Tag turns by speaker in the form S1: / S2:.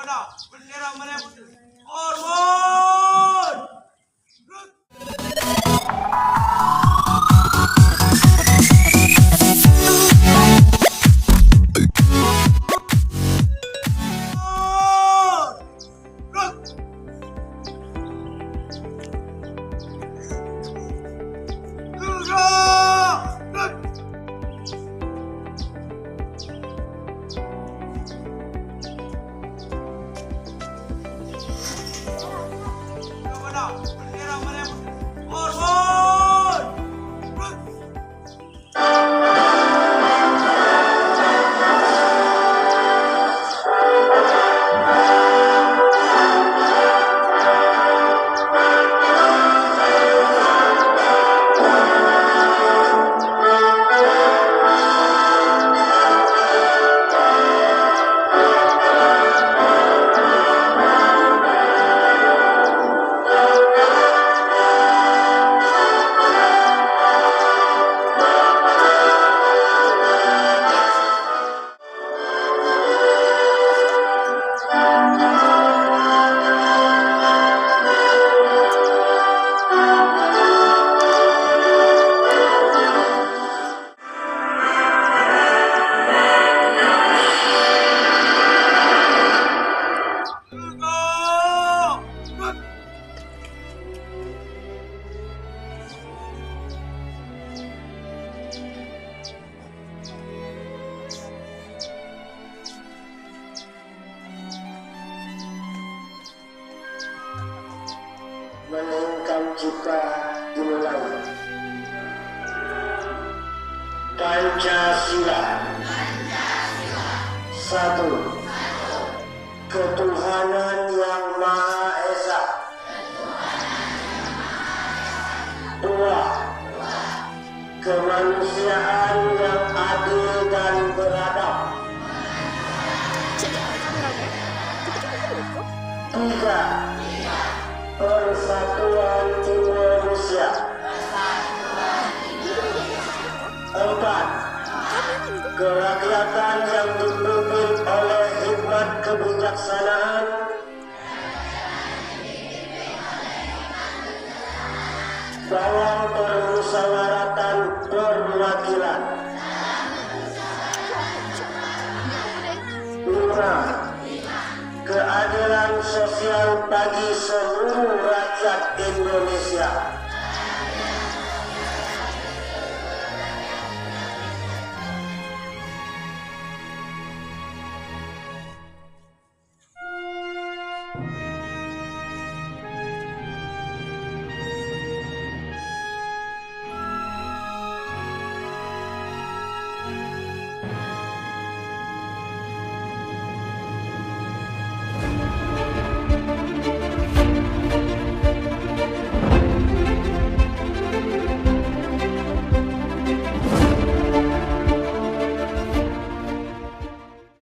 S1: kepada bendera merah putih. Hormat. Bendera merah putih. Hormat.
S2: Meningkan kita dimulai. Pancasila. Satu, ketuhanan yang Maha Esa. Dua, kemanusiaan yang adil dan beradab. Tiga, persatuan Indonesia. Empat, kerakyatan yang dipimpin oleh hikmat kebijaksanaan. Dalam permusyawaratan perwakilan. Lima, keadilan sosial bagi seluruh rakyat Indonesia.